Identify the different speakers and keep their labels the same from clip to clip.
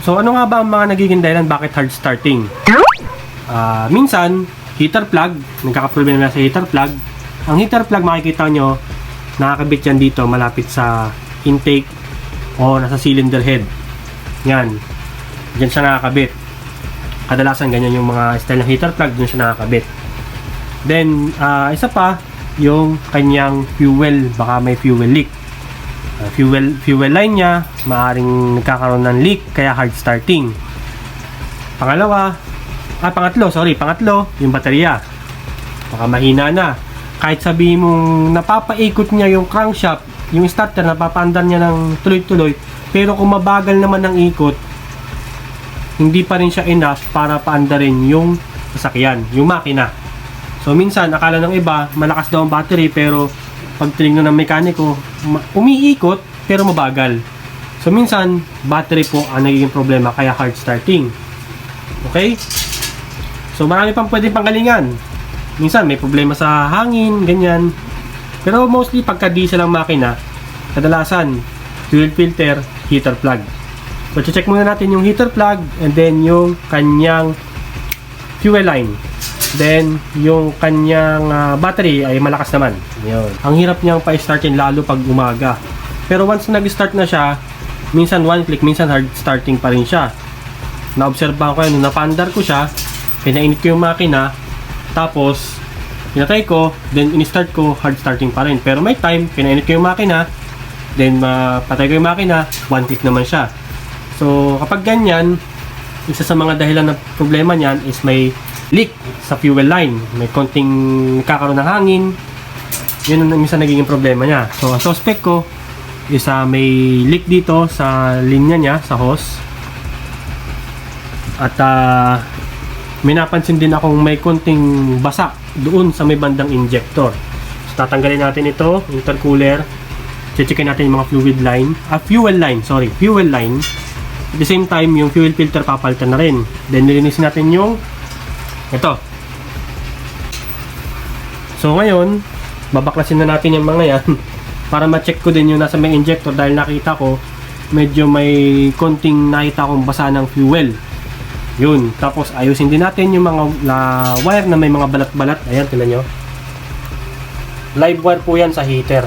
Speaker 1: So ano nga ba ang mga nagiging dahilan bakit hard starting? Minsan, heater plug, nagkakaproblema na sa heater plug. Ang heater plug makikita nyo, nakakabit yan dito malapit sa intake o nasa cylinder head. Yan. Diyan siya nakakabit. Kadalasan ganyan yung mga style ng heater plug, dun siya nakakabit. Then, isa pa, yung kanyang fuel, baka may fuel leak. Fuel line niya, maaaring nagkakaroon ng leak, kaya hard starting. Pangatlo, yung baterya. Baka mahina na. Kahit sabihin mong napapaikot niya yung crankshaft, yung starter, napapaandar niya ng tuloy-tuloy, pero kung mabagal naman ang ikot, hindi pa rin siya enough para paandarin yung sasakyan, yung makina. So minsan, akala ng iba, malakas daw ang battery, pero pag tinignan ng mekaniko, umiikot, pero mabagal. So minsan, battery po ang nagiging problema, kaya hard starting. Okay? So marami pang pwedeng panggalingan. Minsan, may problema sa hangin, ganyan. Pero mostly, pagka diesel ang makina, kadalasan, fuel filter, heater plug. So check muna natin yung heater plug, and then yung kanyang fuel line. Then, yung kanyang battery ay malakas naman. Yun. Ang hirap niyang pa-startin lalo pag umaga. Pero once nag-start na siya, minsan one click, minsan hard starting pa rin siya. Naobserbahan ko yan, nung napandar ko siya, pinainit ko yung makina, tapos, pinatay ko, then in-start ko, hard starting pa rin. Pero may time, pinainit ko yung makina, then patay ko yung makina, one click naman siya. So, kapag ganyan, isa sa mga dahilan ng problema niyan is may leak sa fuel line. May konting nagkakaroon ng hangin. Yun ang minsan nagiging problema niya. So, ang suspect ko is may leak dito sa linya niya, sa hose. At may napansin din akong may konting basa doon sa may bandang injector. So, tatanggalin natin ito, intercooler. Checkin natin yung mga fuel line. At the same time, yung fuel filter papalitan na rin. Then, nilinisin natin yung ito. So ngayon, babaklasin na natin yung mga yan para ma-check ko din yung nasa may injector, dahil nakita ko medyo may konting nakita akong basa ng fuel. Yun. Tapos ayusin din natin yung mga wire na may mga balat-balat. Ayan, tingnan nyo. Live wire po yan sa heater.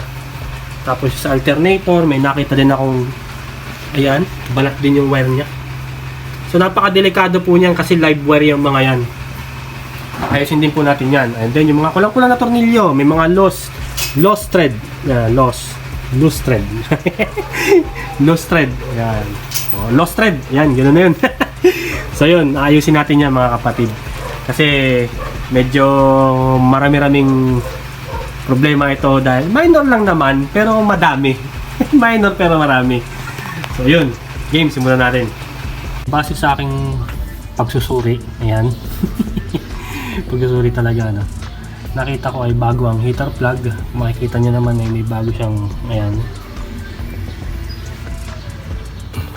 Speaker 1: Tapos sa alternator, may nakita din akong ayan, balat din yung wire nya. So napaka-delikado po niyan kasi live wire yung mga yan. Ayusin din po natin yan. And then yung mga kulang-kulang na tornilyo, may mga loose thread. Loose thread. Loose thread. Yan. Loose thread. Yan, ganoon na yun. So yun, ayusin natin yan mga kapatid. Kasi medyo marami-raming problema ito dahil minor lang naman pero madami. Minor pero marami. So yun, game, simulan natin. Base sa aking pagsusuri, ayan. Pagsusuri talaga, no? Nakita ko ay bago ang heater plug. Makikita nyo naman ay may bago siyang, ayan.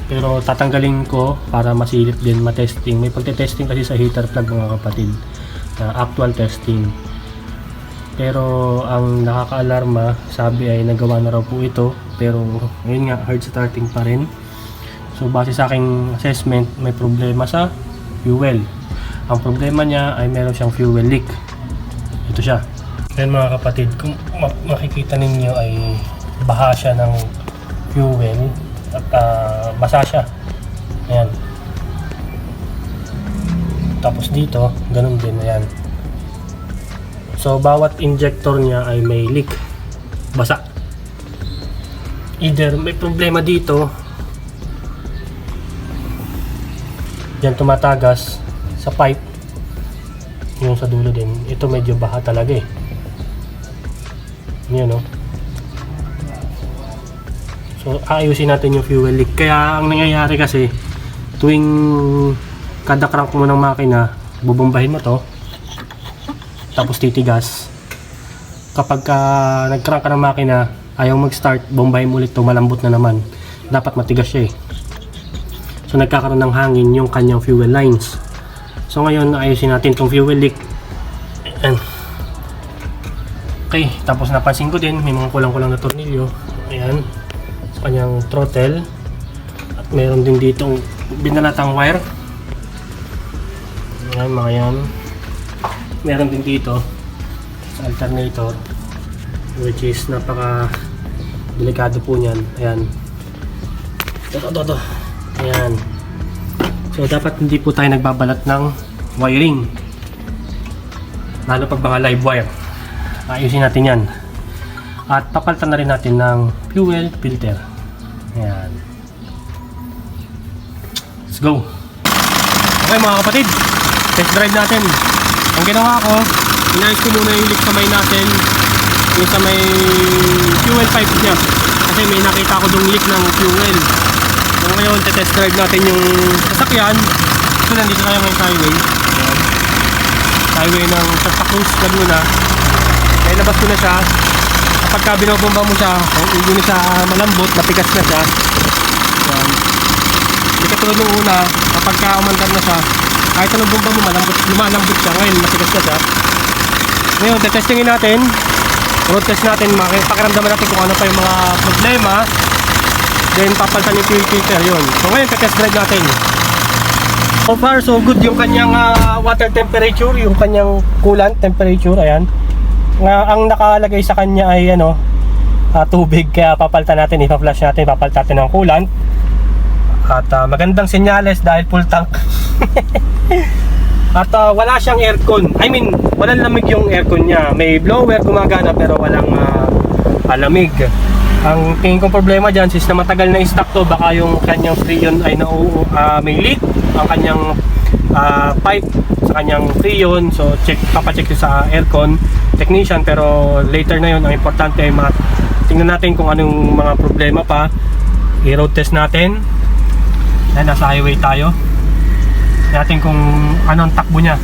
Speaker 1: Pero tatanggalin ko para masilip din, matesting. May pagte-testing kasi sa heater plug mga kapatid. Actual testing. Pero ang nakaka-alarma, sabi ay nagawa na raw po ito. Pero ayun nga, hard starting pa rin. So base sa aking assessment, may problema sa fuel. Ang problema niya ay meron siyang fuel leak. Ito siya. Then mga kapatid, kung makikita ninyo ay baha siya ng fuel at basa siya. Ayan. Tapos dito, ganun din. Ayan. So bawat injector niya ay may leak. Basa. Either may problema dito, yan tumatagas sa pipe, yung sa dulo din, ito medyo baha talaga eh. Yan o. So ayusin natin yung fuel leak. Kaya ang nangyayari kasi, tuwing kada crank mo ng makina, bubombahin mo to, tapos titigas. Kapag nag-crank ka ng makina, ayaw mag-start, bombahin mo ulit to, malambot na naman. Dapat matigas siya eh. So nagkakaroon ng hangin yung kanyang fuel lines. So ngayon, ayusin natin itong fuel leak. And, okay, tapos napansin ko din, may mga kulang-kulang na tornilyo. Ayan, sa kanyang throttle. At meron din ditong binalatang wire. Ayan, mga yan. Meron din dito sa alternator, which is napaka delikado po niyan. Ayan. Ito. Ayan. So dapat hindi po tayo nagbabalat ng wiring, lalo pag mga live wire. Ayusin natin yan. At papalitan na rin natin ng fuel filter. Ayan. Let's go. Okay mga kapatid, test drive natin. Ang ginawa ko, inayos ko muna yung leak sa may natin, yung sa may fuel pipe niya, kasi may nakita ko yung leak ng fuel. So ngayon, test drive natin yung sasakyan. So nandito tayo ngayon sa highway. Ayan. Highway ng Santa Cruz, Laguna. Kaya labas ko na siya. Kapag ka binobomba mo siya, hindi na siya malambot, napigas na siya. Ayan. Hindi katulad nung una, kapag ka umandar na siya, kahit anong bomba mo, lumalambot siya. Ngayon, matigas na siya. Ngayon, testingin natin. Road test natin, pakiramdaman natin kung ano pa yung mga problema. Then, papalitan yung fuel filter, yun. So, ngayon, test drive natin. So far, so good yung kanyang water temperature, yung kanyang coolant temperature. Ayan. Ang nakalagay sa kanya ay tubig, kaya papalitan natin, ipa-flush natin, papalitan natin ng coolant. At magandang senyales dahil full tank. At wala siyang aircon. I mean, walang lamig yung aircon niya. May blower gumagana pero walang lamig. Ang tingin kong problema dyan, since na matagal na stock to, baka yung kanyang freon ay may leak. Ang kanyang pipe sa kanyang freon. So papacheck yun sa aircon technician, pero later na yun. Ang importante ay tingnan natin kung anong mga problema pa. I-road test natin. Dahil nasa highway tayo. Natin kung anong takbo niya.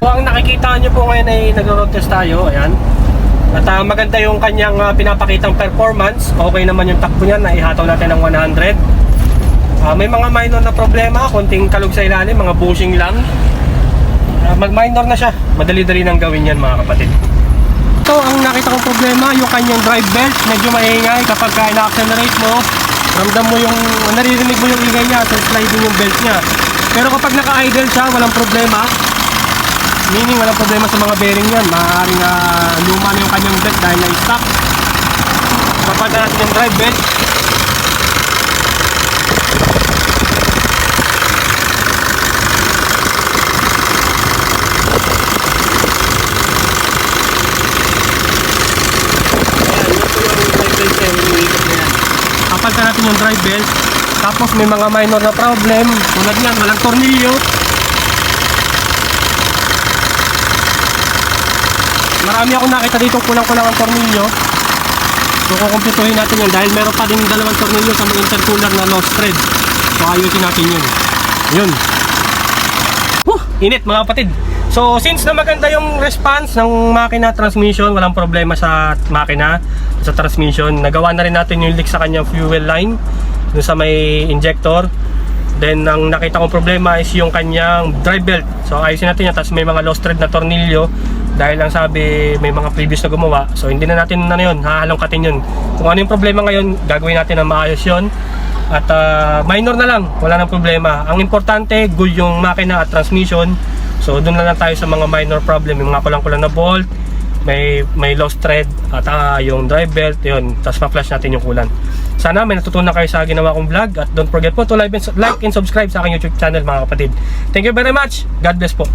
Speaker 1: So ang nakikita nyo po ngayon ay nag-road test tayo. Ayan. At maganda yung kanyang pinapakitang performance. Okay naman yung takbo niya, naihataw natin ng 100. May mga minor na problema, konting kalog sa ilalim, mga bushing lang. Mag-minor na siya, madali-dali nang gawin yan mga kapatid. So ang nakita kong problema, yung kanyang drive belt, medyo maingay kapag ina-accelerate mo. Ramdam mo yung, naririnig mo yung ingay niya, so sliding yung belt niya. Pero kapag naka-idle siya, walang problema. Meaning walang problema sa mga bearing yan. Maaaring luma na yung kanyang belt dahil na-stop. Kapag natin yung drive belt, kapalitan natin yung drive belt. Tapos may mga minor na problem, tulad yan, walang tornilyo. Marami akong nakita dito kulang-kulang ang tornilyo. So kukumpletuhin natin yun dahil meron pa din dalawang tornilyo sa mga intercooler na lost thread. So ayusin natin yun. Yun. Init mga kapatid. So since na maganda yung response ng makina transmission, walang problema sa makina, sa transmission, nagawa na rin natin yung leak sa kanyang fuel line dun sa may injector. Then ang nakita kong problema is yung kanyang drive belt. So ayusin natin yan. Tapos may mga lost thread na tornilyo dahil lang sabi may mga previous na gumawa. So hindi na natin yun, hahalongkatin yun. Kung ano yung problema ngayon, gagawin natin na maayos yun. At minor na lang, wala nang problema. Ang importante, good yung makina at transmission. So doon na lang tayo sa mga minor problem, yung mga kulang-kulang na bolt, may lost thread at yung drive belt, yun. Tapos ma-flash natin yung coolant. Sana may natutunan kayo sa ginawa kong vlog at don't forget po to like and subscribe sa aking YouTube channel mga kapatid. Thank you very much. God bless po.